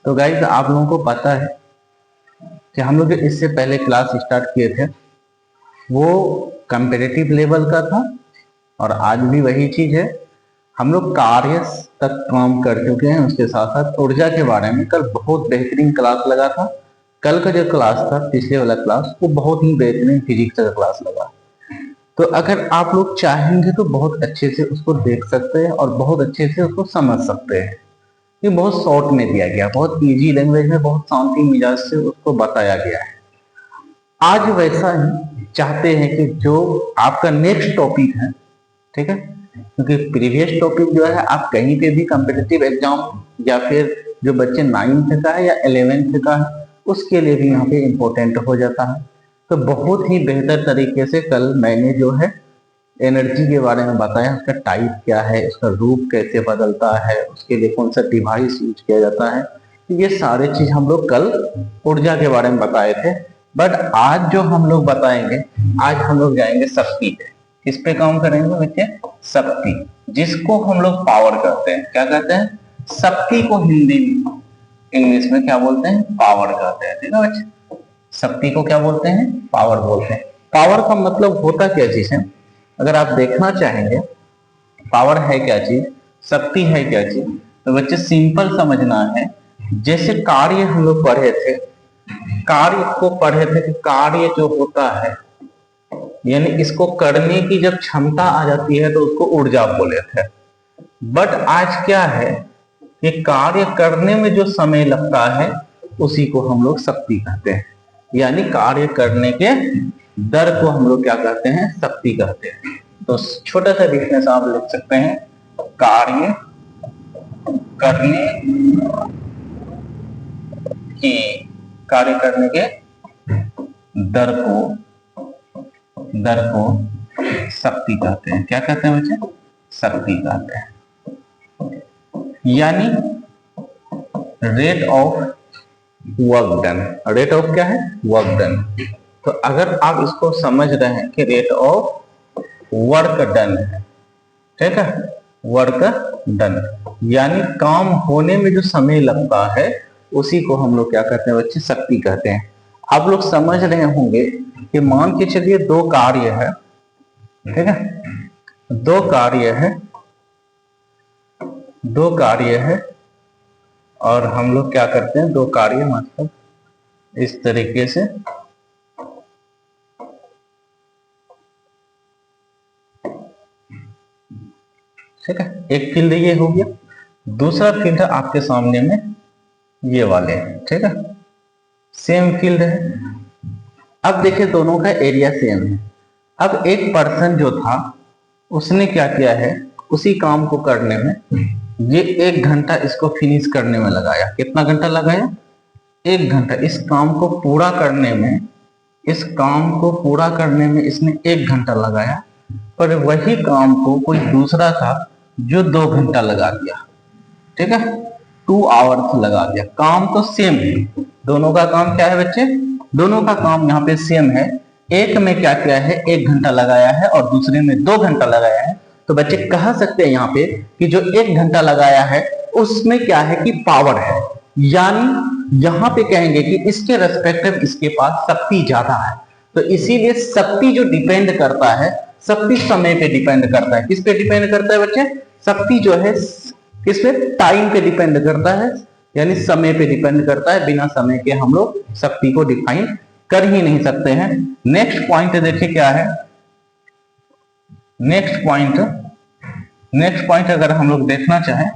तो गाइस आप लोगों को पता है कि हम लोग जो इससे पहले क्लास स्टार्ट किए थे वो कंपेरेटिव लेवल का था और आज भी वही चीज है। हम लोग कार्य तक काम कर चुके हैं, उसके साथ साथ ऊर्जा के बारे में कल बहुत बेहतरीन क्लास लगा था। कल का जो क्लास था पिछले वाला क्लास वो बहुत ही बेहतरीन फिजिक्स का क्लास लगा। तो अगर आप लोग चाहेंगे तो बहुत अच्छे से उसको देख सकते हैं और बहुत अच्छे से उसको समझ सकते हैं। ये बहुत शॉर्ट में दिया गया, बहुत इजी लैंग्वेज में, बहुत शांति मिजाज से उसको बताया गया है। आज वैसा ही चाहते हैं कि जो आपका नेक्स्ट टॉपिक है, ठीक है, क्योंकि प्रीवियस टॉपिक जो है आप कहीं पे भी कम्पिटिटिव एग्जाम या फिर जो बच्चे 9th का है या 11th का है उसके लिए भी यहाँ पे इम्पोर्टेंट हो जाता है। तो बहुत ही बेहतर तरीके से कल मैंने जो है एनर्जी के बारे में बताया, उसका टाइप क्या है, उसका रूप कैसे बदलता है, उसके लिए कौन सा डिवाइस यूज किया जाता है। ये सारे चीज हम लोग कल ऊर्जा के बारे में बताए थे। बट आज जो हम लोग बताएंगे, आज हम लोग जाएंगे शक्ति पे। किस पे काम करेंगे बच्चे? शक्ति, जिसको हम लोग पावर कहते हैं। क्या कहते हैं? शक्ति को हिंदी इंग्लिश में क्या बोलते हैं? पावर कहते हैं। ठीक है बच्चे, शक्ति को क्या बोलते हैं? पावर बोलते हैं। पावर का मतलब होता क्या चीज है? अगर आप देखना चाहेंगे पावर है क्या चीज, शक्ति है क्या चीज, तो बच्चे सिंपल समझना है। जैसे कार्य हम लोग पढ़े थे, कार्य को पढ़े थे कि कार्य जो होता है यानी इसको करने की जब क्षमता आ जाती है तो उसको ऊर्जा बोले थे। बट आज क्या है कि कार्य करने में जो समय लगता है उसी को हम लोग शक्ति कहते हैं। यानी कार्य करने के दर को हम लोग क्या कहते हैं? शक्ति कहते हैं। तो छोटा सा डिफरेंस आप लिख सकते हैं, कार्य करने की, कार्य करने के दर को शक्ति कहते हैं। क्या कहते हैं बच्चे? शक्ति कहते हैं। यानी rate of work done. Rate of क्या है? Work done. तो अगर आप इसको समझ रहे हैं कि रेट ऑफ वर्क डन है, ठीक है, वर्क डन यानी काम होने में जो समय लगता है उसी को हम लोग क्या कहते हैं बच्चे? शक्ति कहते हैं। आप लोग समझ रहे होंगे कि मान के चलिए दो कार्य है, ठीक है, दो कार्य है और हम लोग क्या करते हैं? दो कार्य मतलब इस तरीके से, ठीक है, एक फील्ड ये हो गया, दूसरा फील्ड आपके सामने में ये वाले हैं, ठीक है, सेम फील्ड है। अब देखिए दोनों का एरिया सेम है। अब एक पर्सन जो था उसने क्या किया है, उसी काम को करने में ये 1 घंटा इसको फिनिश करने में लगाया। कितना घंटा लगाया? 1 घंटा। इस काम को पूरा करने में इसने 1 घंटा लगाया। पर वही काम को कोई दूसरा था जो 2 घंटा लगा दिया, ठीक है, 2 आवर्स लगा दिया। काम तो सेम है, दोनों का काम क्या है बच्चे? दोनों का काम यहाँ पे सेम है। एक में क्या किया है? 1 घंटा लगाया है और दूसरे में 2 घंटा लगाया है। तो बच्चे कह सकते हैं यहाँ पे कि जो 1 घंटा लगाया है उसमें क्या है कि पावर है। यानी यहाँ पे कहेंगे कि इसके रेस्पेक्टिव इसके पास शक्ति ज्यादा है। तो इसीलिए शक्ति जो डिपेंड करता है, शक्ति समय पे डिपेंड करता है। किस पे डिपेंड करता है बच्चे? शक्ति जो है किस पे? टाइम पे डिपेंड करता है, यानी समय पे डिपेंड करता है। बिना समय के हम लोग शक्ति को डिफाइन कर ही नहीं सकते हैं। नेक्स्ट पॉइंट देखिए क्या है। नेक्स्ट पॉइंट अगर हम लोग देखना चाहें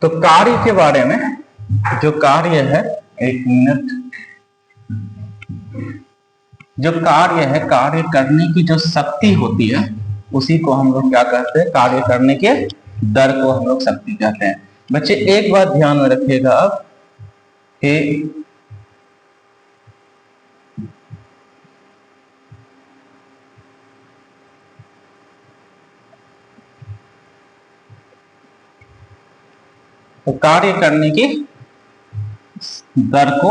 तो कार्य के बारे में, जो कार्य है, 1 मिनट, जो कार्य है, कार्य करने की जो शक्ति होती है उसी को हम लोग क्या कहते हैं? कार्य करने के दर को हम लोग शक्ति कहते हैं। बच्चे एक बात ध्यान में रखिएगा अब कि तो कार्य करने की दर को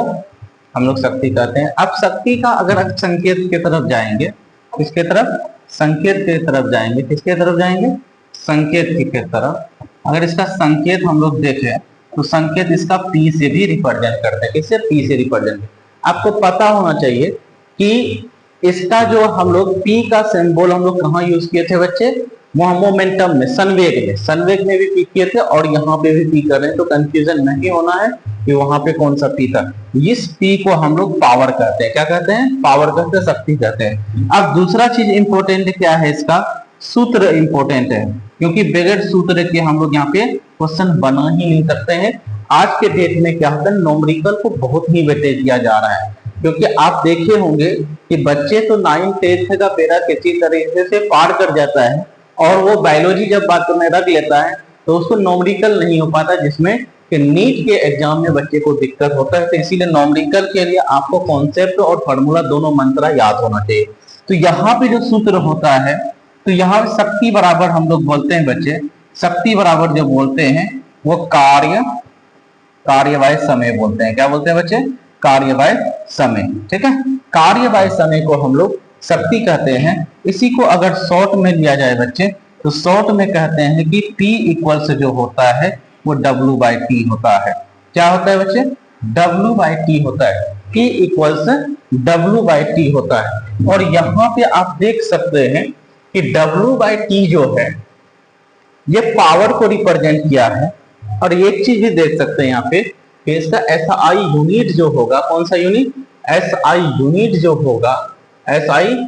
हम लोग शक्ति कहते हैं। अब शक्ति का अगर आप संकेत की तरफ जाएंगे, किसके तरफ? संकेत की तरफ जाएंगे। किसके तरफ जाएंगे? संकेत की तरफ। अगर इसका संकेत हम लोग देखें तो संकेत इसका P से भी रिप्रेजेंट करते हैं। किससे? P से रिप्रेजेंट। आपको पता होना चाहिए कि इसका जो हम लोग P का सिंबल हम लोग कहाँ यूज किए थे बच्चे? वहां मोमेंटम में, संवेग में भी P किए थे और यहाँ पे भी P कर रहे हैं, तो कंफ्यूजन नहीं होना है कि वहां पे कौन सा P था। इस P को हम लोग पावर कहते हैं। क्या कहते हैं? पावर कहते हैं, शक्ति कहते हैं। अब दूसरा चीज इंपॉर्टेंट क्या है इसका? सूत्र इंपॉर्टेंट है, क्योंकि बगैर सूत्र के हम लोग यहाँ पे क्वेश्चन बना ही नहीं सकते हैं। आज के डेट में क्या होता है, न्यूमेरिकल को बहुत ही वेटेज दिया जा रहा है, क्योंकि आप देखे होंगे कि बच्चे तो 9th 10th का पेरा किसी तरीके से पार कर जाता है और वो बायोलॉजी जब बात में रख लेता है तो उसको न्यूमेरिकल नहीं हो पाता, जिसमें कि नीट के एग्जाम में बच्चे को दिक्कत होता है। तो इसीलिए न्यूमेरिकल के लिए आपको कॉन्सेप्ट और फॉर्मूला दोनों मंत्र याद होना चाहिए। तो यहाँ पे जो सूत्र होता है, तो यहाँ शक्ति बराबर हम लोग बोलते हैं बच्चे, शक्ति बराबर जो बोलते हैं वो कार्य बाय समय बोलते हैं। क्या बोलते हैं बच्चे? कार्य बाय समय। ठीक है, कार्य बाय समय को हम लोग शक्ति कहते हैं। इसी को अगर शॉर्ट में लिया जाए बच्चे, तो शॉर्ट में कहते हैं कि P इक्वल्स जो होता है वो W बाई टी होता है। क्या होता है बच्चे? W बाई टी होता है। P equals W by T होता है। और यहाँ पे आप देख सकते हैं कि W बाई टी जो है ये पावर को रिप्रेजेंट किया है। और एक चीज भी देख सकते हैं यहाँ पे कि इसका SI यूनिट जो होगा, कौन सा यूनिट? SI यूनिट जो होगा, SI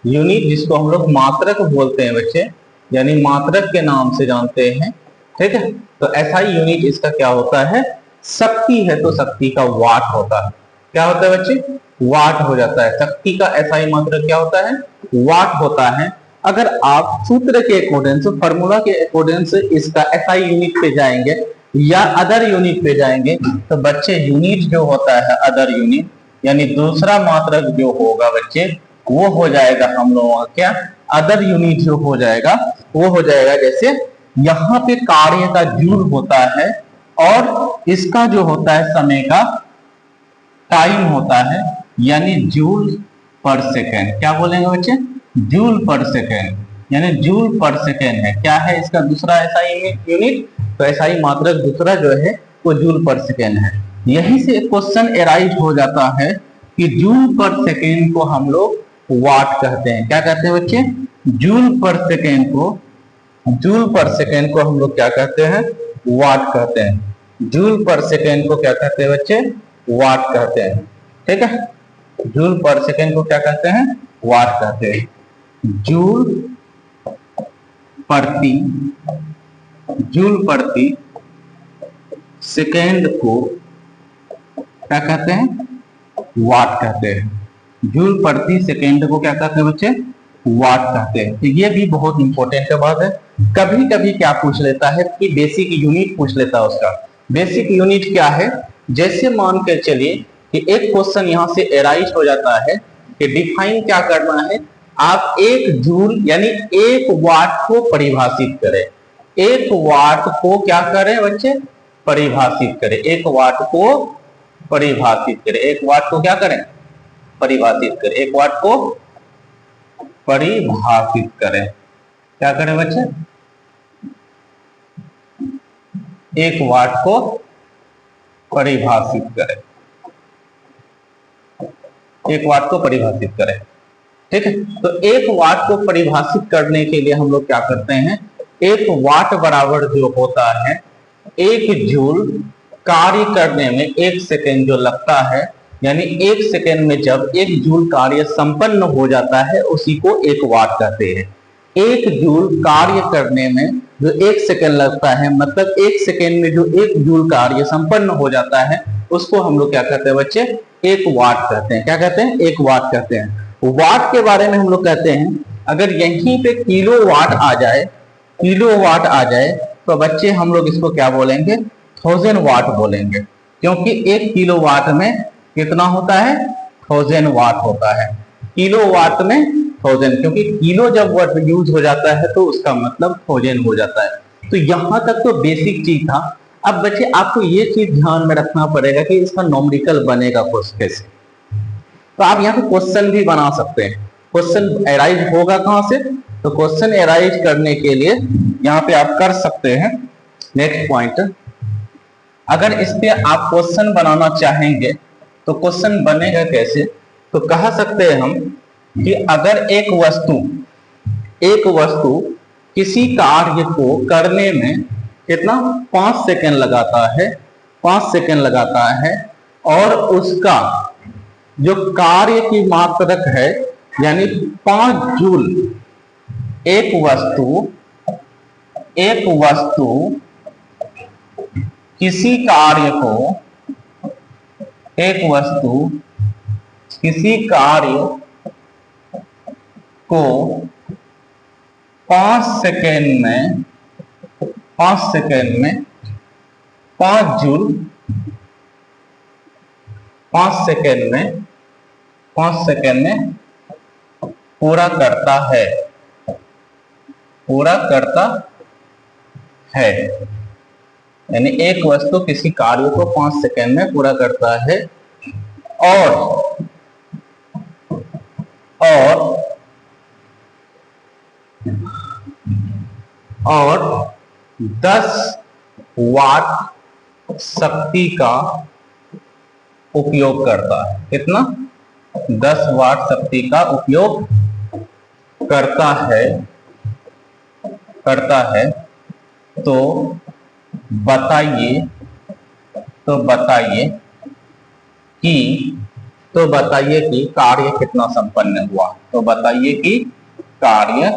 यूनिट जिसको हम लोग मात्रक बोलते हैं बच्चे, यानी मात्रक के नाम से जानते हैं। ठीक है, तो SI यूनिट इसका क्या होता है? शक्ति है, तो शक्ति का वाट होता है। क्या होता है बच्चे? वाट हो जाता है। शक्ति का SI मात्रक क्या होता है? वाट होता है। अगर आप सूत्र के अकॉर्डिंग से, फॉर्मूला के अकॉर्डिंग से इसका SI यूनिट पे जाएंगे या अदर यूनिट पे जाएंगे, तो बच्चे यूनिट जो होता है अदर यूनिट, यानी दूसरा मात्रक जो होगा बच्चे, वो हो जाएगा हम लोगों का क्या? अदर यूनिट जो हो जाएगा वो हो जाएगा, जैसे यहाँ पे कार्य का जूल होता है और इसका जो होता है समय का टाइम होता है, यानी जूल पर सेकेंड। क्या बोलेंगे बच्चे? जूल पर सेकेंड, यानी जूल पर सेकेंड है। क्या है इसका दूसरा SI यूनिट? तो SI मात्रक दूसरा जो है वो जूल पर सेकेंड है। यहीं से क्वेश्चन एराइज हो जाता है कि जूल पर सेकेंड को हम लोग वाट कहते हैं। क्या कहते हैं बच्चे? जूल पर सेकेंड को हम लोग क्या कहते हैं? वाट कहते हैं। जूल पर सेकेंड को क्या कहते हैं बच्चे? वाट कहते हैं। ठीक है, जूल पर सेकेंड को क्या कहते हैं? वाट कहते हैं। जूल प्रति सेकेंड को क्या कहते हैं? वाट कहते हैं। जूल प्रति सेकेंड को क्या कहते हैं बच्चे? वाट कहते हैं। तो ये भी बहुत इंपॉर्टेंट बात है। कभी कभी क्या पूछ लेता है कि बेसिक यूनिट पूछ लेता है। उसका बेसिक यूनिट क्या है? जैसे मान के चलिए कि एक क्वेश्चन यहां से एराइज हो जाता है कि डिफाइन क्या करना है, आप एक जूल यानी एक वाट को परिभाषित करें। एक वाट को क्या करें बच्चे? परिभाषित करें। एक वाट को परिभाषित करें। एक वाट को क्या करें? परिभाषित करें। एक वाट को परिभाषित करें। क्या करें बच्चे? एक वाट को परिभाषित करें। एक वाट को परिभाषित करें। ठीक है, तो एक वाट को परिभाषित करने के लिए हम लोग क्या करते हैं? एक वाट बराबर जो होता है एक जूल, कार्य करने में एक सेकेंड जो लगता है, यानी एक सेकेंड में जब एक जूल कार्य संपन्न हो जाता है उसी को एक वाट कहते हैं। एक जूल कार्य करने में जो एक सेकेंड लगता है, मतलब एक सेकेंड में जो एक जूल कार्य संपन्न हो जाता है, उसको हम लोग क्या कहते हैं बच्चे? एक वाट कहते हैं। क्या कहते हैं? एक वाट कहते हैं। वाट के बारे में हम लोग कहते हैं, अगर यहीं पे किलो वाट आ जाए तो बच्चे हम लोग इसको क्या बोलेंगे? 1000 वाट बोलेंगे, क्योंकि एक किलो वाट में कितना होता है? 1000 वाट होता है। किलो वाट में 1000, क्योंकि किलो जब वर्ड यूज हो जाता है तो उसका मतलब 1000 हो जाता है। तो यहां तक तो बेसिक चीज था। अब बच्चे आपको ये चीज ध्यान में रखना पड़ेगा कि इसका न्यूमेरिकल बनेगा कैसे। तो आप यहाँ पे क्वेश्चन भी बना सकते हैं। क्वेश्चन एराइज होगा कहां से? तो क्वेश्चन एराइज करने के लिए यहाँ पे आप कर सकते हैं। नेक्स्ट पॉइंट, अगर इस पे आप क्वेश्चन बनाना चाहेंगे तो क्वेश्चन बनेगा कैसे, तो कह सकते हैं हम कि अगर एक वस्तु किसी कार्य को करने में कितना 5 सेकेंड लगाता है, 5 सेकेंड लगाता है, और उसका जो कार्य की मात्रक है यानी 5 जूल, एक वस्तु किसी कार्य को 5 सेकेंड में 5 जूल 5 सेकेंड में पूरा करता है, यानी एक वस्तु किसी कार्य को 5 सेकेंड में पूरा करता है और 10 वाट शक्ति का उपयोग करता है। कितना? 10 वाट शक्ति का उपयोग करता है। तो बताइए कि कार्य कितना संपन्न हुआ। तो बताइए कि कार्य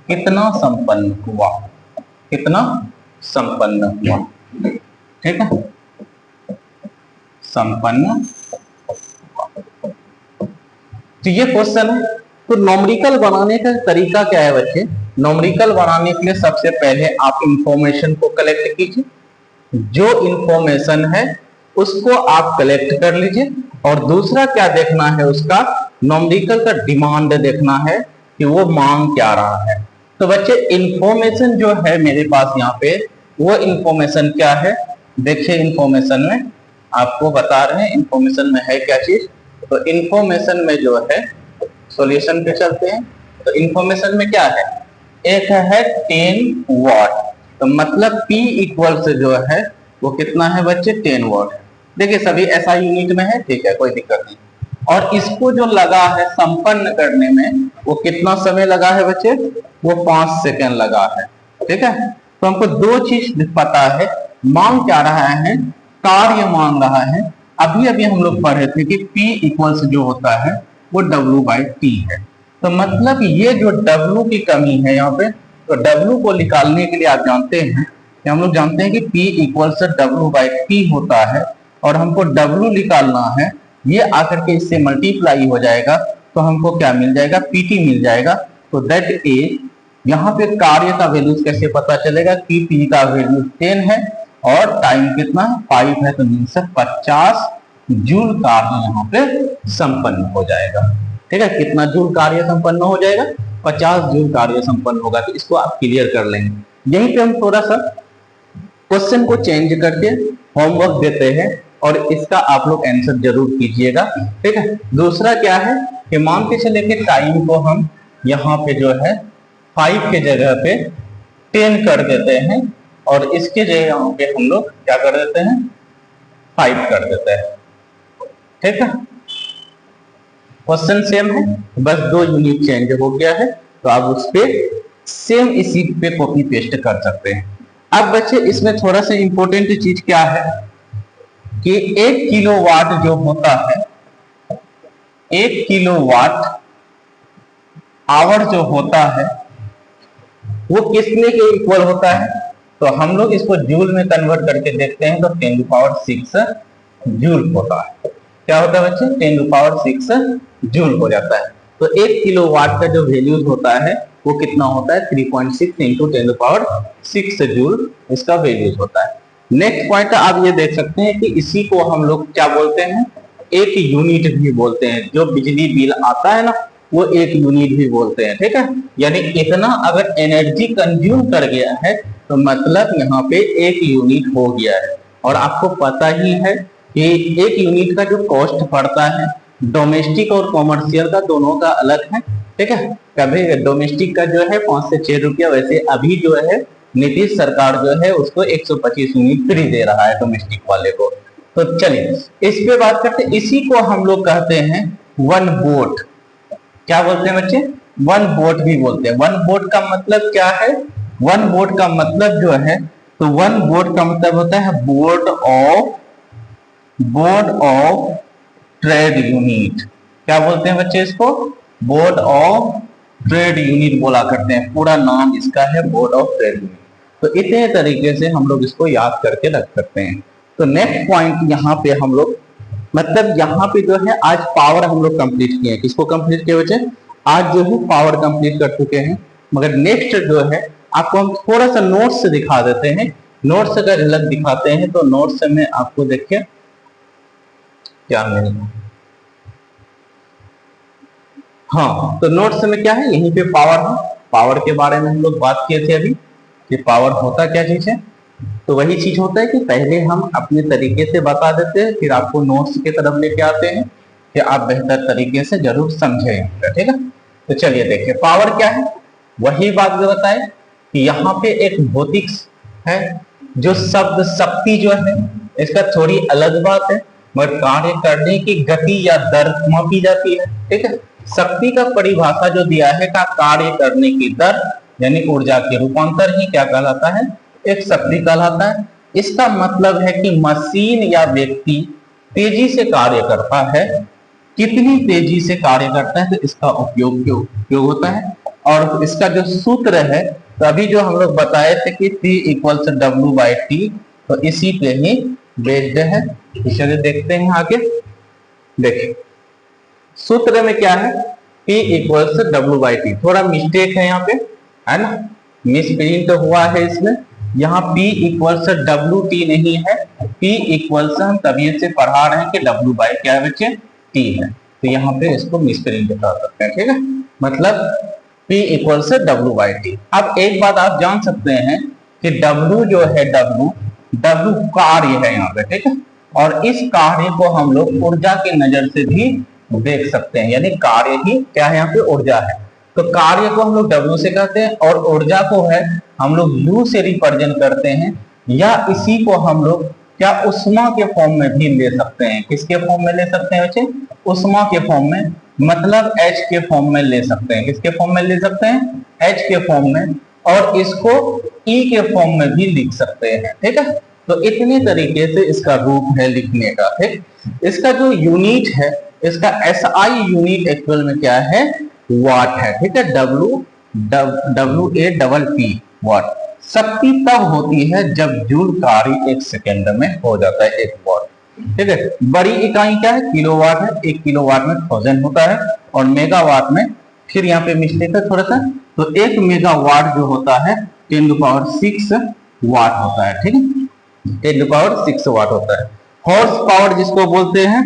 कितना संपन्न हुआ। ठीक है, संपन्न। तो ये क्वेश्चन है। तो नॉमरिकल बनाने का तरीका क्या है बच्चे? नॉमरिकल बनाने के लिए सबसे पहले आप इंफॉर्मेशन को कलेक्ट कीजिए, जो इंफॉर्मेशन है उसको आप कलेक्ट कर लीजिए, और दूसरा क्या देखना है, उसका नॉमरिकल का डिमांड देखना है कि वो मांग क्या रहा है। तो बच्चे इंफॉर्मेशन जो है मेरे पास यहाँ पे, वो इंफॉर्मेशन क्या है? देखिए इंफॉर्मेशन में आपको बता रहे हैं इंफॉर्मेशन में है क्या चीज। तो इंफॉर्मेशन में जो है, सॉल्यूशन पे चलते हैं। तो इंफॉर्मेशन में क्या है? एक है 10 वाट, तो मतलब P इक्वल से जो है वो कितना है बच्चे? 10 वाट। देखिए सभी ऐसा यूनिट में है, ठीक है, कोई दिक्कत नहीं। और इसको जो लगा है संपन्न करने में, वो कितना समय लगा है बच्चे? वो 5 सेकेंड लगा है। ठीक है, तो हमको दो चीज पता है, मांग क्या रहा है? कार्य मांग रहा है। अभी हम लोग पढ़े थे कि P इक्वल्स जो होता है वो W/T है। तो मतलब ये जो W की कमी है यहाँ पे, तो W को निकालने के लिए आप जानते हैं कि हम लोग जानते हैं कि P इक्वल्स W/T होता है, और हमको W निकालना है। ये आकर के इससे मल्टीप्लाई हो जाएगा, तो हमको क्या मिल जाएगा? PT मिल जाएगा। तो दैट इज, यहाँ पे कार्य का वैल्यू कैसे पता चलेगा कि P का वैल्यू 10 है और टाइम कितना है? 5 है, तो मीन से 50 जूल कार्य यहाँ पे संपन्न हो जाएगा। ठीक है, कितना जूल कार्य संपन्न हो जाएगा? 50 जूल कार्य संपन्न होगा। तो इसको आप क्लियर कर लेंगे। यहीं पे हम थोड़ा सा क्वेश्चन को चेंज करके होमवर्क देते हैं, और इसका आप लोग आंसर जरूर कीजिएगा। ठीक है, दूसरा क्या है कि मान के चले कि टाइम को हम यहाँ पे जो है 5 के जगह पे 10 कर देते हैं, और इसके जगह यहाँ पे हम लोग क्या कर देते हैं? 5 कर देते हैं। ठीक है, क्वेश्चन सेम है, बस 2 यूनिट चेंज हो गया है। तो आप उस पे सेम इसी पे कॉपी पेस्ट कर सकते हैं। अब बच्चे इसमें थोड़ा सा इंपॉर्टेंट चीज क्या है कि 1 किलोवाट जो होता है, 1 किलोवाट आवर जो होता है, वो किसने के इक्वल होता है? तो हम लोग इसको जूल में कन्वर्ट करके देखते हैं, तो 10⁶ जूल होता है। क्या होता है बच्चे? 10⁶ जूल हो जाता है। तो 1 किलोवाट का जो वैल्यू होता है वो कितना होता है? 3.6 × 10⁶ जूल इसका वैल्यू होता है। नेक्स्ट पॉइंट आप ये देख सकते हैं कि इसी को हम लोग क्या बोलते हैं? एक यूनिट भी बोलते हैं। जो बिजली बिल आता है ना, वो एक यूनिट भी बोलते हैं। ठीक है, यानी इतना अगर एनर्जी कंज्यूम कर गया है तो मतलब यहाँ पे 1 यूनिट हो गया है। और आपको पता ही है कि 1 यूनिट का जो कॉस्ट पड़ता है, डोमेस्टिक और कॉमर्शियल का दोनों का अलग है। ठीक है, कभी डोमेस्टिक का जो है 5 से 6 रुपया, वैसे अभी जो है नीतीश सरकार जो है उसको 125 यूनिट फ्री दे रहा है डोमेस्टिक वाले को। तो चलिए इस पे बात करते हैं। इसी को हम लोग कहते हैं वन वोट। क्या बोलते हैं बच्चे? वन वोट भी बोलते हैं। वन वोट का मतलब क्या है? वन वोट का मतलब जो है, तो वन वोट का मतलब होता है बोर्ड ऑफ ट्रेड यूनिट। क्या बोलते हैं बच्चे इसको? बोर्ड ऑफ ट्रेड यूनिट बोला करते हैं। पूरा नाम इसका है बोर्ड ऑफ ट्रेड यूनिट। तो इतने तरीके से हम लोग इसको याद करके रख सकते हैं। तो नेक्स्ट पॉइंट यहाँ पे हम लोग, मतलब यहाँ पे जो है आज पावर हम लोग कंप्लीट किए हैं। किसको कंप्लीट किए बच्चे? आज जो है पावर कंप्लीट कर चुके हैं। मगर नेक्स्ट जो है आपको हम थोड़ा सा नोट्स से दिखा देते हैं। नोट्स का झलक दिखाते हैं। तो नोट्स में आपको देखिए क्या मिलेगा। हाँ, तो नोट्स में क्या है, यहीं पे पावर है। पावर के बारे में हम लोग बात किए थे अभी कि पावर होता क्या चीज है। तो वही चीज होता है कि पहले हम अपने तरीके से बता देते हैं, फिर आपको नोट्स की तरफ लेके आते हैं कि आप बेहतर तरीके से जरूर समझें। ठीक है, तो चलिए देखिए पावर क्या है। वही बात जो बताए कि यहाँ पे एक भौतिक है, जो शब्द शक्ति जो है इसका थोड़ी अलग बात है, मगर कार्य करने की गति या दर मापी जाती है। ठीक है, शक्ति का परिभाषा जो दिया है का कार्य करने की दर यानी ऊर्जा के रूपांतर ही क्या कहलाता है? एक शक्ति कहलाता है। इसका मतलब है कि मशीन या व्यक्ति तेजी से कार्य करता है। कितनी तेजी से कार्य करता है तो इसका उपयोग होता है। और इसका जो सूत्र है, तो अभी जो हम लोग बताए थे कि P = W/T, तो इसी पे ही बेस्ड है। चलिए देखते हैं आगे। देखिए सूत्र में क्या है, P = W/T। थोड़ा मिस्टेक है यहाँ पे, है ना, मिस प्रिंट हुआ है इसमें। यहाँ P = WT नहीं है, P = हम तभी से पढ़ा रहे हैं कि W बाई क्या है बच्चे? T है। तो यहाँ पे इसको मिस प्रिंट कर सकते हैं। ठीक है, मतलब P = W/T। अब एक बात आप जान सकते हैं कि W जो है W कार्य है यहाँ पे। ठीक है, और इस कार्य को हम लोग ऊर्जा की नजर से भी देख सकते हैं, यानी कार्य ही क्या है यहाँ पे? ऊर्जा है। तो कार्य को हम लोग W से कहते हैं और ऊर्जा को है हम लोग U से रिप्रेजेंट करते हैं, या इसी को हम लोग क्या उष्मा के फॉर्म में भी ले सकते हैं। किसके फॉर्म में ले सकते हैं बच्चे? उष्मा के फॉर्म में, मतलब H के फॉर्म में ले सकते हैं। किसके फॉर्म में ले सकते हैं? H के फॉर्म में। और इसको E के फॉर्म में भी लिख सकते हैं। ठीक है, तो इतने तरीके से इसका रूप है लिखने का। ठीक, इसका जो यूनिट है, इसका SI यूनिट एक्चुअल में क्या है? वाट है। ठीक है, WATT वाट। शक्ति तब होती है जब जूल कार्य 1 सेकेंड में हो जाता है 1 वाट। ठीक है, बड़ी इकाई क्या है? किलोवाट है। 1 किलोवाट में 1000 होता है, और मेगावाट में, फिर यहाँ पे मिस्टेक है थोड़ा सा, तो 1 मेगावाट जो होता है 10⁶ वाट होता है। ठीक है, 10⁶ वाट होता है। हॉर्स पावर जिसको बोलते हैं,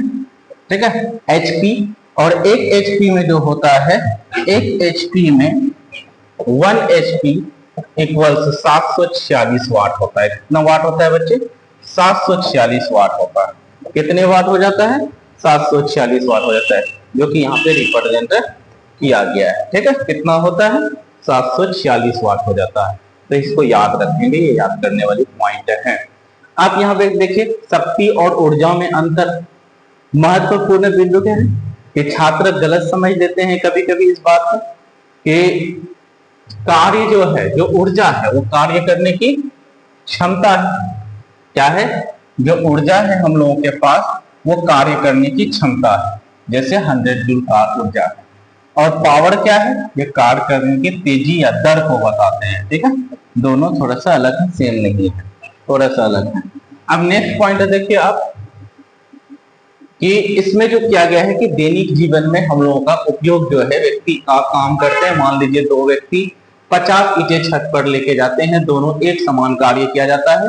ठीक है, HP। और 1 HP में जो होता है, 1 HP में 1 HP = 746 वाट होता है। कितना वाट होता है बच्चे? 746 वाट होता है। कितने वाट हो जाता है? 746 वाट हो जाता है, जो कि यहाँ पे रिप्रेजेंट किया गया है। ठीक है, कितना होता है? 746 वाट हो जाता है। तो इसको याद रखेंगे, ये याद करने वाली पॉइंट है। आप यहाँ पे देखिए शक्ति और ऊर्जा में अंतर। महत्वपूर्ण बिंदु क्या है कि छात्र गलत समझ लेते हैं कभी कभी इस बात को कि कार्य जो है, जो ऊर्जा है, वो कार्य करने की क्षमता है। क्या है? जो ऊर्जा है हम लोगों के पास, वो कार्य करने की क्षमता है। जैसे 100 जूल का ऊर्जा है। और पावर क्या है? ये कार्य करने की तेजी या दर को बताते हैं। ठीक है, दोनों थोड़ा सा अलग है, सेम नहीं है, थोड़ा सा अलग है। अब नेक्स्ट पॉइंट देखिए आप कि इसमें जो किया गया है कि दैनिक जीवन में हम लोगों का उपयोग जो है, व्यक्ति का काम करते हैं। मान लीजिए 2 व्यक्ति 50 ईंटें छत पर लेके जाते हैं, दोनों एक समान कार्य किया जाता है।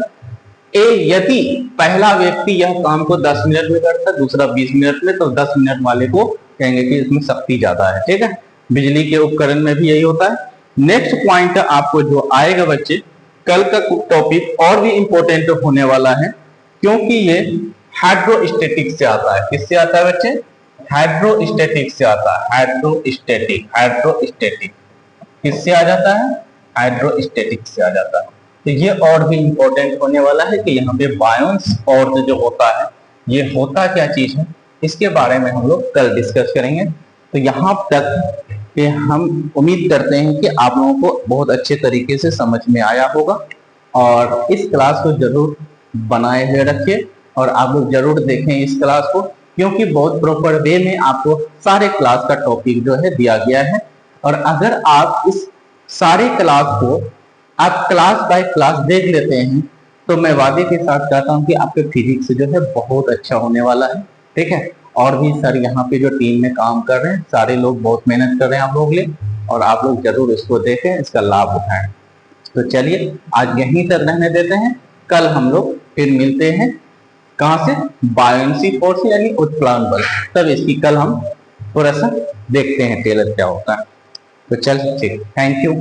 यदि पहला व्यक्ति यह काम को 10 मिनट में करता है, दूसरा 20 मिनट में, तो 10 मिनट वाले को कहेंगे कि इसमें शक्ति ज्यादा है। ठीक है, बिजली के उपकरण में भी यही होता है। नेक्स्ट पॉइंट आपको जो आएगा बच्चे, कल का टॉपिक और भी इंपॉर्टेंट होने वाला है, क्योंकि ये हाइड्रोस्टैटिक से आता है। किससे आता है बच्चे? हाइड्रोस्टैटिक से आता है। हाइड्रोस्टैटिक किससे आ जाता है? हाइड्रोस्टैटिक से आ जाता है। तो ये और भी इम्पोर्टेंट होने वाला है कि यहाँ पे बायोन्स और जो होता है ये होता क्या चीज है, इसके बारे में हम लोग कल डिस्कस करेंगे। तो यहाँ तक कि हम उम्मीद करते हैं कि आप लोगों को बहुत अच्छे तरीके से समझ में आया होगा, और इस क्लास को जरूर बनाए हुए रखिए और आप लोग जरूर देखें इस क्लास को, क्योंकि बहुत प्रॉपर वे में आपको सारे क्लास का टॉपिक जो है दिया गया है। और अगर आप इस सारे क्लास को आप क्लास बाय क्लास देख लेते हैं तो मैं वादे के साथ कहता हूं कि आपके फिजिक्स जो है बहुत अच्छा होने वाला है। ठीक है, और भी सर यहाँ पे जो टीम में काम कर रहे हैं सारे लोग बहुत मेहनत कर रहे हैं आप लोग लिए, और आप लोग जरूर इसको देखें, इसका लाभ उठाएं। तो चलिए आज यहीं तक रहने देते हैं, कल हम लोग फिर मिलते हैं। कहाँ से? बायोन्सी फोर्स यानी उत्प्लावन बल, तब इसकी कल हम थोड़ा सा देखते हैं टेलर क्या होता है। तो चल ठीक, थैंक यू।